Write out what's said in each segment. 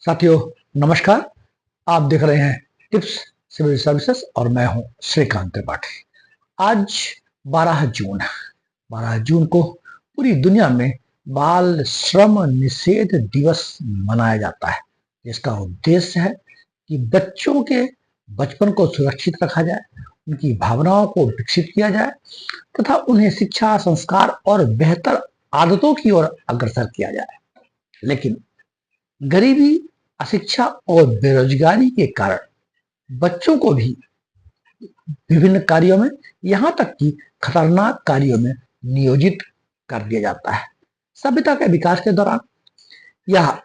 साथियों, नमस्कार। आप देख रहे हैं टिप्स सिविल सर्विसेज और मैं हूं श्रीकांत त्रिपाठी। आज 12 जून है। 12 जून को पूरी दुनिया में बाल श्रम निषेध दिवस मनाया जाता है, जिसका उद्देश्य है कि बच्चों के बचपन को सुरक्षित रखा जाए, उनकी भावनाओं को विकसित किया जाए तथा उन्हें शिक्षा, संस्कार और बेहतर आदतों की ओर अग्रसर किया जाए। लेकिन गरीबी, अशिक्षा और बेरोजगारी के कारण बच्चों को भी विभिन्न कार्यों में, यहाँ तक कि खतरनाक कार्यों में नियोजित कर दिया जाता है। सभ्यता के विकास के दौरान यह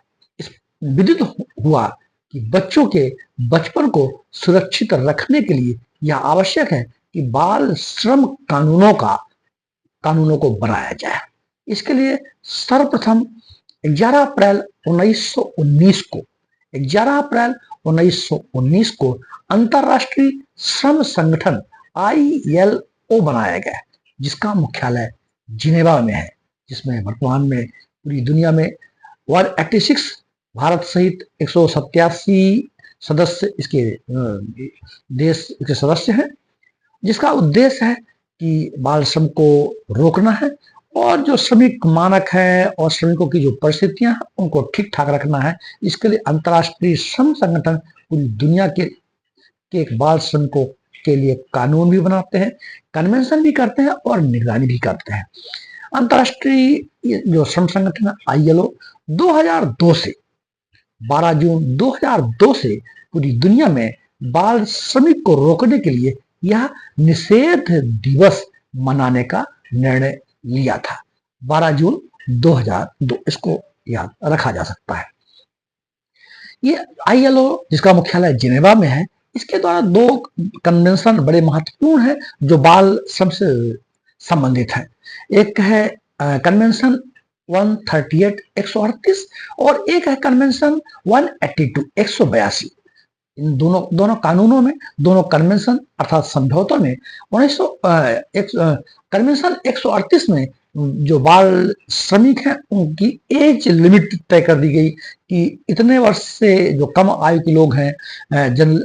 विदित हुआ कि बच्चों के बचपन को सुरक्षित रखने के लिए यह आवश्यक है कि बाल श्रम कानूनों को बनाया जाए। इसके लिए सर्वप्रथम 11 अप्रैल 1919 को अंतरराष्ट्रीय श्रम संगठन ILO बनाया गया, जिसका मुख्यालय जिनेवा में है, जिसमें वर्तमान में पूरी दुनिया में 186 भारत सहित 187 सदस्य इसके देश के सदस्य हैं, जिसका उद्देश्य है कि बाल श्रम को रोकना है और जो श्रमिक मानक है और श्रमिकों की जो परिस्थितियां हैं उनको ठीक ठाक रखना है। इसके लिए अंतर्राष्ट्रीय श्रम संगठन पूरी दुनिया के एक बाल श्रमिकों के लिए कानून भी बनाते हैं, कन्वेंशन भी करते हैं और निगरानी भी करते हैं। अंतर्राष्ट्रीय जो श्रम संगठन है ILO 2002 से 12 जून 2002 से पूरी दुनिया में बाल श्रमिक को रोकने के लिए यह निषेध दिवस मनाने का निर्णय लिया था। 12 जून 2002 इसको याद रखा जा सकता है। ये ILO जिसका मुख्यालय जिनेवा में है, इसके द्वारा 2 कन्वेंशन बड़े महत्वपूर्ण हैं जो बाल श्रम से संबंधित है। एक है कन्वेंशन 138 138 और एक है कन्वेंशन 182 182। इन दोनों कानूनों में, दोनों कन्वेंशन अर्थात समझौतों में कन्वेंशन 138 में जो बाल श्रमिक हैं उनकी एज लिमिट तय कर दी गई कि इतने वर्ष से जो कम आयु के लोग हैं,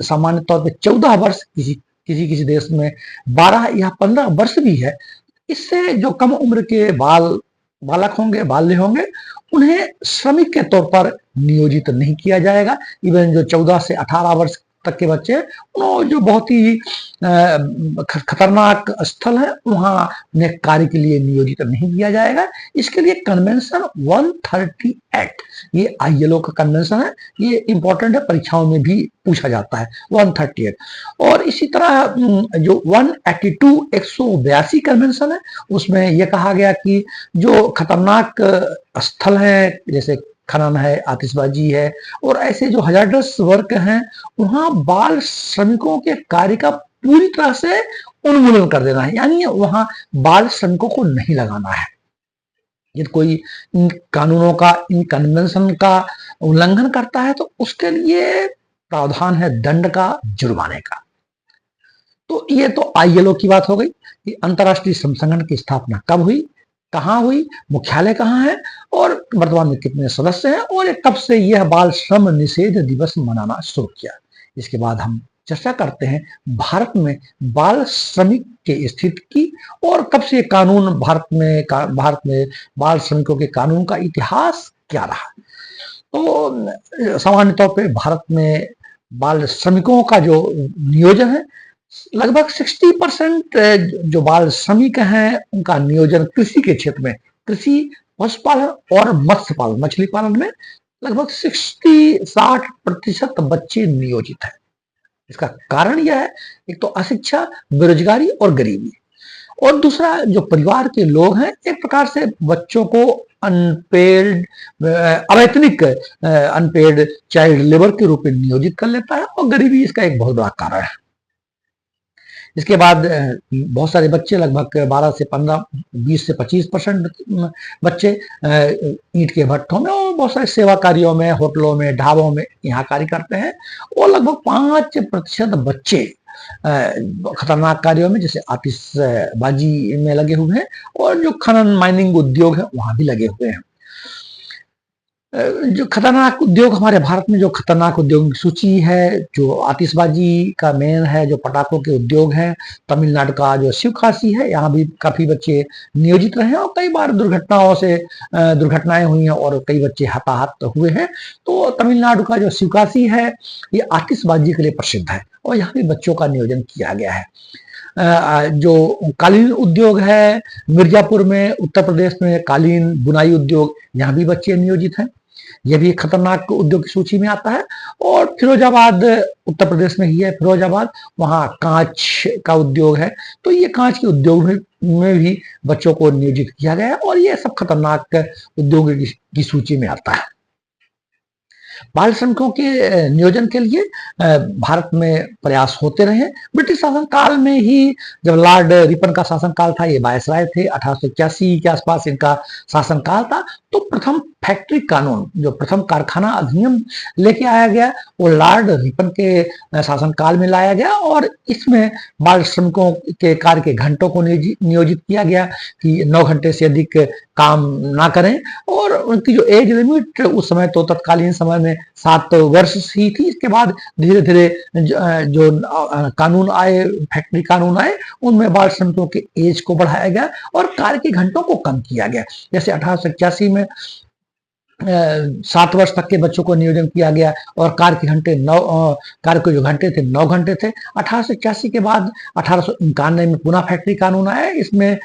सामान्य तौर पे 14 वर्ष, किसी देश में 12 या 15 वर्ष भी है। इससे जो कम उम्र के बालक होंगे, बाल्य होंगे, उन्हें श्रमिक के तौर पर नियोजित नहीं किया जाएगा। इवन जो 14 से 18 वर्ष तक के बच्चे, उन्हें जो बहुत ही खतरनाक स्थल है वहां उन्हें कार्य के लिए नियोजित नहीं किया जाएगा। इसके लिए कन्वेंशन 138, ये ILO का कन्वेंशन है, ये इंपॉर्टेंट है, परीक्षाओं में भी पूछा जाता है 138। और इसी तरह जो 182 182 कन्वेंशन है, उसमें यह कहा गया कि जो खतरनाक स्थल है, जैसे खनन है, आतिशबाजी है और ऐसे जो हजारदस वर्क हैं, वहां बाल श्रमिकों के कार्य का पूरी तरह से उन्मूलन कर देना है, यानी वहां बाल श्रमिकों को नहीं लगाना है। यदि कोई इन कानूनों का, इन कन्वेंशन का उल्लंघन करता है तो उसके लिए प्रावधान है दंड का, जुर्माने का। तो ये तो ILO की बात हो गई कि अंतर्राष्ट्रीय श्रम संगठन की स्थापना कब हुई, कहाँ हुई, मुख्यालय कहाँ है और वर्तमान में कितने सदस्य हैं और कब से यह बाल श्रम निषेध दिवस मनाना शुरू किया। इसके बाद हम चर्चा करते हैं भारत में बाल श्रमिक की स्थिति की और कब से कानून भारत में बाल श्रमिकों के कानून का इतिहास क्या रहा। तो सामान्य तौर पे भारत में बाल श्रमिकों का जो नियोजन है, लगभग 60% जो बाल श्रमिक हैं उनका नियोजन कृषि के क्षेत्र में, कृषि, पशुपालन और मत्स्य पालन, मछली पालन में लगभग 60% बच्चे नियोजित हैं। इसका कारण यह है, एक तो अशिक्षा, बेरोजगारी और गरीबी, और दूसरा जो परिवार के लोग हैं एक प्रकार से बच्चों को अनपेड, अवैतनिक अनपेड चाइल्ड लेबर के रूप में नियोजित कर लेता है और गरीबी इसका एक बहुत बड़ा कारण है। इसके बाद बहुत सारे बच्चे, लगभग 12 से 15, 20 से 25% बच्चे ईंट के भट्ठों में और बहुत सारे सेवा कार्यों में, होटलों में, ढाबों में यहाँ कार्य करते हैं, और लगभग 5% बच्चे खतरनाक कार्यों में जैसे आतिशबाजी में लगे हुए हैं और जो खनन, माइनिंग उद्योग है वहां भी लगे हुए हैं। जो खतरनाक उद्योग हमारे भारत में, जो खतरनाक उद्योगों की सूची है, जो आतिशबाजी का मेन है, जो पटाखों के उद्योग हैं, तमिलनाडु का जो शिवकाशी है, यहाँ भी काफी बच्चे नियोजित रहे हैं और कई बार दुर्घटनाएं हुई हैं और कई बच्चे हताहत हुए हैं। तो तमिलनाडु का जो शिवकाशी है ये आतिशबाजी के लिए प्रसिद्ध है और यहाँ भी बच्चों का नियोजन किया गया है। जो कालीन उद्योग है मिर्जापुर में, उत्तर प्रदेश में कालीन बुनाई उद्योग, यहाँ भी बच्चे नियोजित हैं। यह भी खतरनाक उद्योग की सूची में आता है। और फिरोजाबाद उत्तर प्रदेश में ही है, फिरोजाबाद, वहाँ कांच का उद्योग है। तो ये कांच के उद्योग में भी बच्चों को नियोजित किया गया है और ये सब खतरनाक उद्योग की सूची में आता है। बाल श्रमिकों के नियोजन के लिए भारत में प्रयास होते रहे। ब्रिटिश शासन काल में ही, जब लॉर्ड रिपन का शासन काल था, ये वायसराय थे, 1881 के आसपास इनका शासन काल था, तो प्रथम फैक्ट्री कानून, जो प्रथम कारखाना अधिनियम लेके आया गया, वो लॉर्ड रिपन के शासन काल में लाया गया और इसमें बाल श्रमिकों के कार्य के घंटों को नियोजित किया गया कि 9 घंटे से अधिक काम ना करें। और उनकी जो एज लिमिट उस समय, तो तत्कालीन समय में 7 वर्ष ही थी। इसके बाद धीरे धीरे जो कानून आए, फैक्ट्री कानून आए, उनमें बाल श्रमिकों के एज को बढ़ाया गया और कार्य के घंटों को कम किया गया। जैसे 1881 में 7 वर्ष तक के बच्चों को नियोजन किया गया और कार्य के जो घंटे थे 9 घंटे थे। 1881 के बाद 1891 में पुनः फैक्ट्री कानून आया। इसमें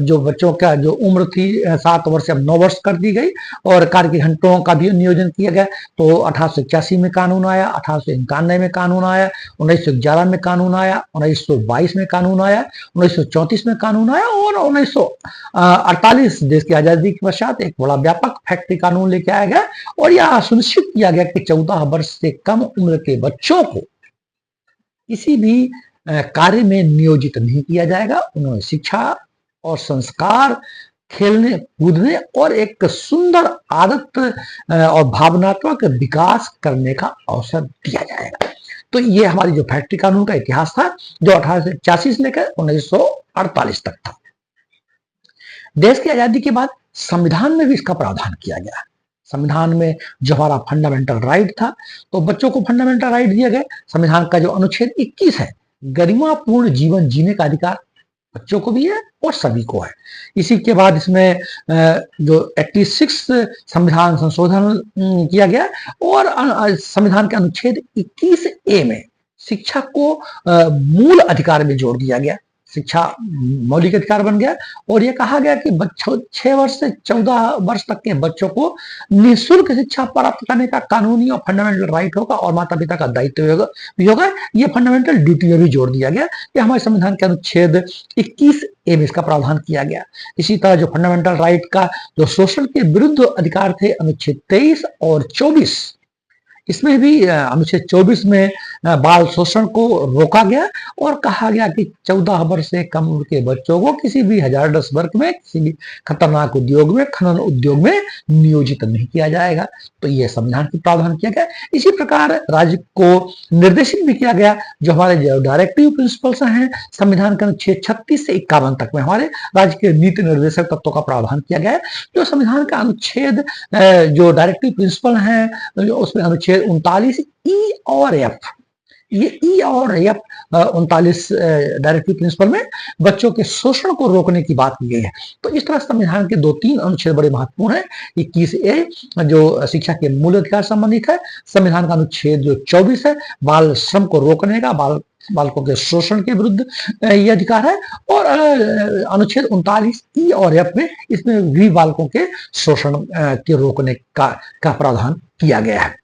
जो बच्चों का जो उम्र थी 7 वर्ष से अब 9 वर्ष कर दी गई और कार्य के घंटों का भी नियोजन किया गया। तो 1881 में कानून आया, 1891 में कानून आया, 1911 में कानून आया, 1922 में कानून आया, 1934 में कानून आया और 1948 देश की आजादी के पश्चात एक बड़ा व्यापक फैक्ट्री कानून लेके आया गया और यह सुनिश्चित किया गया कि 14 वर्ष से कम उम्र के बच्चों को किसी भी कार्य में नियोजित नहीं किया जाएगा। उन्होंने शिक्षा और संस्कार, खेलने कूदने और एक सुंदर आदत और भावनात्मक विकास करने का अवसर दिया जाएगा। तो ये हमारी जो फैक्ट्री कानून का इतिहास था, जो 1885 से लेकर 1948 तक था। देश की आजादी के बाद संविधान में भी इसका प्रावधान किया गया। संविधान में जो हमारा फंडामेंटल राइट था, तो बच्चों को फंडामेंटल राइट दिए गए। संविधान का जो अनुच्छेद 21 है, गरिमापूर्ण जीवन जीने का अधिकार बच्चों को भी है और सभी को है। इसी के बाद इसमें जो 86 संविधान संशोधन किया गया और संविधान के अनुच्छेद 21A में शिक्षा को मूल अधिकार में जोड़ दिया गया। शिक्षा मौलिक अधिकार बन गया और यह कहा गया कि बच्चों 6 वर्ष से 14 वर्ष तक के बच्चों को निःशुल्क शिक्षा प्राप्त करने का कानूनी और फंडामेंटल राइट होगा और माता पिता का दायित्व भी होगा। यह फंडामेंटल ड्यूटी में भी जोड़ दिया गया कि हमारे संविधान के अनुच्छेद 21A में इसका प्रावधान किया गया। इसी तरह जो फंडामेंटल राइट का जो शोषण के विरुद्ध अधिकार थे, अनुच्छेद 23 और 24, इसमें भी अनुच्छेद 24 में बाल शोषण को रोका गया और कहा गया कि 14 वर्ष से कम उम्र के बच्चों को किसी भी हजारदस्त वर्ग में, किसी भी खतरनाक उद्योग में, खनन उद्योग में नियोजित नहीं किया जाएगा। तो यह संविधान की प्रावधान किया गया। इसी प्रकार राज्य को निर्देशित भी किया गया। जो हमारे जो डायरेक्टिव प्रिंसिपल्स हैं, संविधान के अनुच्छेद 36 से 51 तक में हमारे राज्य के नीति निर्देशक तत्वों का प्रावधान किया गया है। जो संविधान का अनुच्छेद जो डायरेक्टिव प्रिंसिपल हैं, उसमें अनुच्छेद 39 ई और एफ, ये ई और एफ 39 डायरेक्टिव प्रिंसिपल में बच्चों के शोषण को रोकने की बात की गई है। तो इस तरह संविधान के 2-3 अनुच्छेद बड़े महत्वपूर्ण हैं। 21A जो शिक्षा के मूल अधिकार संबंधित है, संविधान का अनुच्छेद जो 24 है बाल श्रम को रोकने का, बालकों के शोषण के विरुद्ध ये अधिकार है, और अनुच्छेद 39 ई और एफ में इसमें भी बालकों के शोषण के रोकने का प्रावधान किया गया है।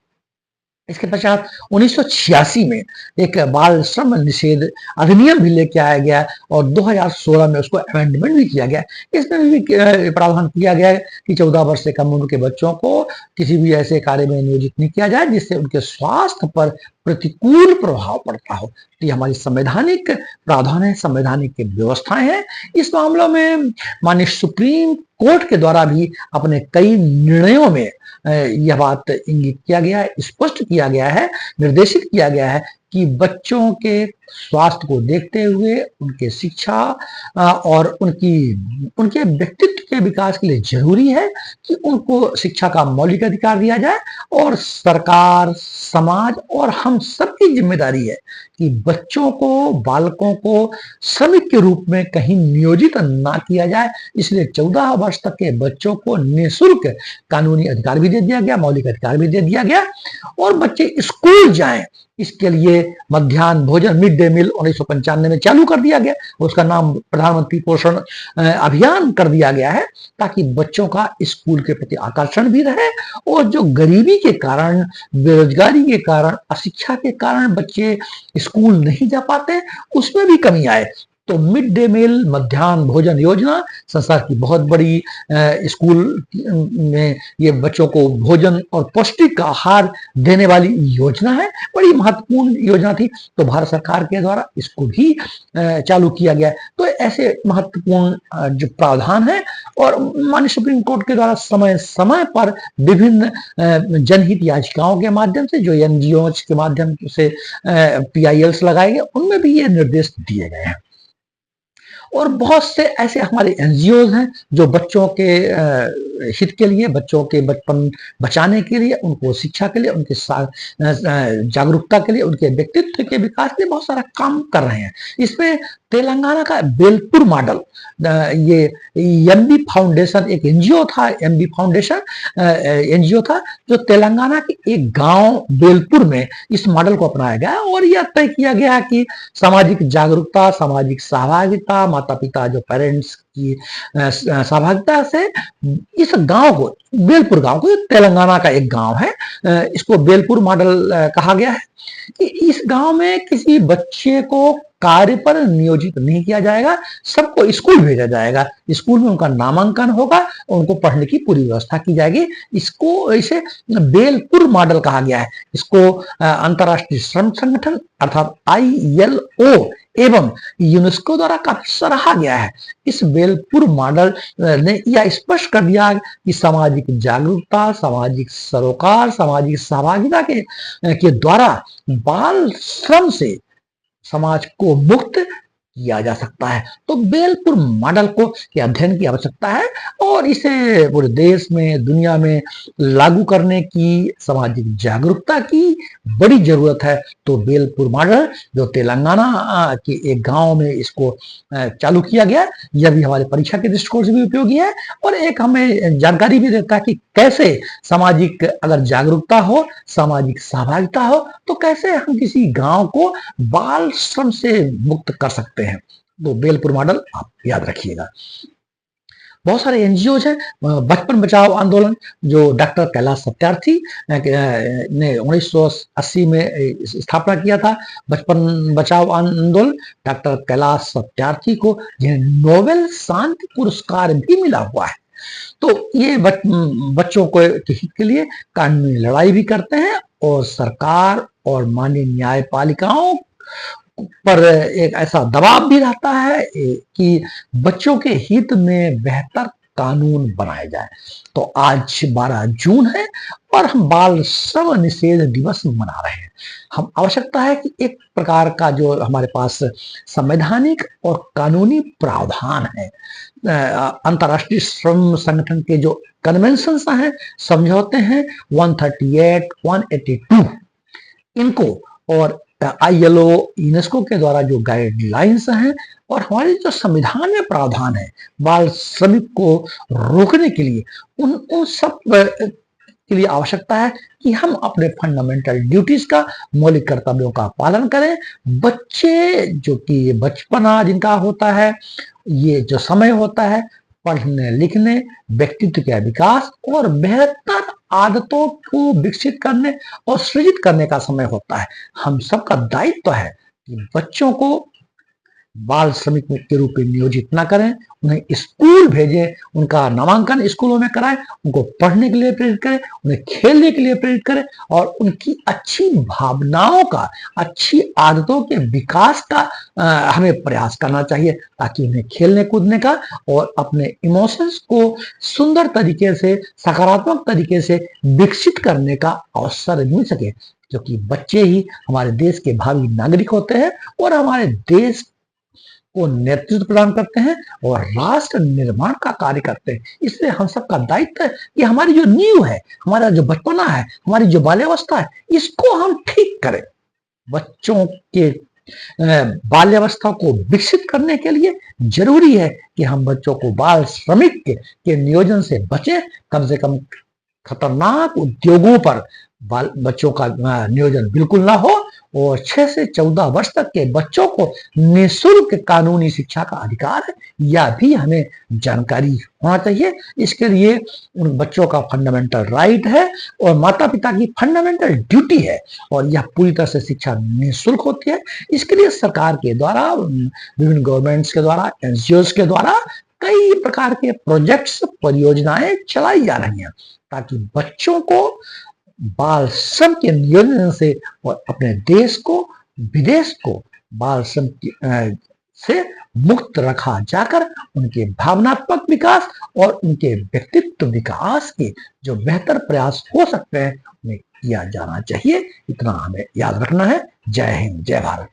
इसके पश्चात 1986 में एक बाल श्रम निषेध अधिनियम भी लेके आया गया और 2016 में उसको अमेंडमेंट भी किया गया। इसमें भी प्रावधान किया गया कि 14 वर्ष से कम उम्र के बच्चों को किसी भी ऐसे कार्य में नियोजित नहीं किया जाए जिससे उनके स्वास्थ्य पर प्रतिकूल प्रभाव पड़ता हो। तो ये हमारी संवैधानिक प्रावधान है, संवैधानिक व्यवस्थाएं हैं। इस मामलों में माननीय सुप्रीम कोर्ट के द्वारा भी अपने कई निर्णयों में यह बात इंगित किया गया है, स्पष्ट किया गया है, निर्देशित किया गया है कि बच्चों के स्वास्थ्य को देखते हुए उनके शिक्षा और उनके व्यक्तित्व के विकास के लिए जरूरी है कि उनको शिक्षा का मौलिक अधिकार दिया जाए। और सरकार, समाज और हम सबकी जिम्मेदारी है कि बच्चों को, बालकों को श्रमिक के रूप में कहीं नियोजित ना किया जाए। इसलिए 14 वर्ष तक के बच्चों को निःशुल्क कानूनी अधिकार भी दे दिया गया, मौलिक अधिकार भी दे दिया गया, और बच्चे स्कूल जाएं इसके लिए मध्याह्न भोजन, मिड डे मील 1995 में चालू कर दिया गया। उसका नाम प्रधानमंत्री पोषण अभियान कर दिया गया है, ताकि बच्चों का स्कूल के प्रति आकर्षण भी रहे और जो गरीबी के कारण, बेरोजगारी के कारण, अशिक्षा के कारण बच्चे स्कूल नहीं जा पाते, उसमें भी कमी आए। तो मिड डे मील, मध्याह्न भोजन योजना संसार की बहुत बड़ी स्कूल में ये बच्चों को भोजन और पौष्टिक आहार देने वाली योजना है, बड़ी महत्वपूर्ण योजना थी। तो भारत सरकार के द्वारा इसको भी चालू किया गया। तो ऐसे महत्वपूर्ण जो प्रावधान है, और माननीय सुप्रीम कोर्ट के द्वारा समय समय पर विभिन्न जनहित याचिकाओं के माध्यम से, जो एनजीओ के माध्यम से PILs लगाए गए, उनमें भी ये निर्देश दिए गए हैं। और बहुत से ऐसे हमारे एनजीओ हैं जो बच्चों के हित के लिए, बच्चों के बचपन बचाने के लिए, उनको शिक्षा के लिए, उनके जागरूकता के लिए, उनके व्यक्तित्व के विकास के लिए बहुत सारा काम कर रहे हैं। इसमें तेलंगाना का बेलपुर मॉडल, ये MB फाउंडेशन एक एनजीओ था, MB फाउंडेशन एनजीओ था, जो तेलंगाना के एक गांव बेलपुर में इस मॉडल को अपनाया गया और यह तय किया गया कि सामाजिक जागरूकता, सामाजिक सहभागिता, माता पिता जो पेरेंट्स की सहभागिता से इस गांव को, बेलपुर गांव को, तेलंगाना का एक गांव है, इसको बेलपुर मॉडल कहा गया है। कि इस गांव में किसी बच्चे को कार्य पर नियोजित नहीं किया जाएगा, सबको स्कूल भेजा जाएगा, स्कूल में उनका नामांकन होगा, उनको पढ़ने की पूरी व्यवस्था की जाएगी। इसको इसे बेलपुर मॉडल कहा गया है। इसको अंतर्राष्ट्रीय श्रम संगठन अर्थात ILO एवं यूनेस्को द्वारा काफी सराहा गया है। इस बेलपुर मॉडल ने यह स्पष्ट कर दिया कि सामाजिक जागरूकता, सामाजिक सरोकार, सामाजिक सहभागिता के द्वारा बाल श्रम से समाज को मुक्त किया जा सकता है। तो बेलपुर मॉडल को के अध्ययन की आवश्यकता है और इसे पूरे देश में, दुनिया में लागू करने की, सामाजिक जागरूकता की बड़ी जरूरत है। तो बेलपुर मॉडल जो तेलंगाना के एक गांव में इसको चालू किया गया, यह भी हमारे परीक्षा के दृष्टिकोण से भी उपयोगी है और एक हमें जानकारी भी देता है कि कैसे सामाजिक अगर जागरूकता हो, सामाजिक सहभागिता हो, तो कैसे हम किसी गांव को बाल श्रम से मुक्त कर सकते हैं। तो बेलपुर मॉडल आप याद रखिएगा। बहुत सारे एनजीओ हैं, बचपन बचाओ आंदोलन जो डॉक्टर कैलाश सत्यार्थी ने 1980 में स्थापना किया था। बचपन बचाओ आंदोलन डॉक्टर कैलाश सत्यार्थी को जिन्हें नोबेल शांति पुरस्कार भी मिला हुआ है। तो ये बच्चों को के हित के लिए कानूनी लड़ाई भी करते हैं और सरकार और माननीय न्यायपालिकाओं पर एक ऐसा दबाव भी रहता है कि बच्चों के हित में बेहतर कानून बनाए जाए। तो आज 12 जून है और हम बाल श्रम निषेध दिवस मना रहे हैं। हम आवश्यकता है कि एक प्रकार का जो हमारे पास संवैधानिक और कानूनी प्रावधान है, अंतर्राष्ट्रीय श्रम संगठन के जो कन्वेंशन हैं, समझौते हैं 138, 182, इनको और ILO, यूनेस्को के द्वारा जो गाइडलाइंस हैं और हमारे जो संविधान में प्रावधान है बाल श्रमिक को रोकने के लिए, उन सब के लिए आवश्यकता है कि हम अपने फंडामेंटल ड्यूटीज का, मौलिक कर्तव्यों का पालन करें। बच्चे जो कि बचपना जिनका होता है, ये जो समय होता है पढ़ने लिखने, व्यक्तित्व का विकास और बेहतर आदतों को विकसित करने और सृजित करने का समय होता है। हम सबका दायित्व है कि बच्चों को बाल श्रमिक के रूप में नियोजित न करें, उन्हें स्कूल भेजें, उनका नामांकन स्कूलों में कराएं, उनको पढ़ने के लिए प्रेरित करें, उन्हें खेलने के लिए प्रेरित करें और उनकी अच्छी भावनाओं का, अच्छी आदतों के विकास का हमें प्रयास करना चाहिए, ताकि उन्हें खेलने कूदने का और अपने इमोशंस को सुंदर तरीके से, सकारात्मक तरीके से विकसित करने का अवसर मिल सके। क्योंकि बच्चे ही हमारे देश के भावी नागरिक होते हैं और हमारे देश को नेतृत्व प्रदान करते हैं और राष्ट्र निर्माण का कार्य करते हैं। इसलिए हम सबका दायित्व है कि हमारी जो नींव है, हमारा जो बचपना है, हमारी जो बाल्यावस्था है, इसको हम ठीक करें। बच्चों के बाल्यावस्था को विकसित करने के लिए जरूरी है कि हम बच्चों को बाल श्रमिक के नियोजन से बचें। कम से कम खतरनाक उद्योगों पर बच्चों का नियोजन बिल्कुल ना हो और 6 से 14 वर्ष तक के बच्चों को निःशुल्क कानूनी शिक्षा का अधिकार है, यह भी हमें जानकारी होना चाहिए। इसके लिए उन बच्चों का फंडामेंटल राइट है और माता पिता की फंडामेंटल ड्यूटी है और यह पूरी तरह से शिक्षा निःशुल्क होती है। इसके लिए सरकार के द्वारा, विभिन्न गवर्नमेंट्स के द्वारा, एनजीओज के द्वारा कई प्रकार के प्रोजेक्ट्स, परियोजनाएं चलाई जा रही हैं ताकि बच्चों को बाल श्रम के नियोजन से और अपने देश को, विदेश को बाल श्रम से मुक्त रखा जाकर उनके भावनात्मक विकास और उनके व्यक्तित्व विकास के जो बेहतर प्रयास हो सकते हैं उन्हें किया जाना चाहिए। इतना हमें याद रखना है। जय हिंद, जय भारत।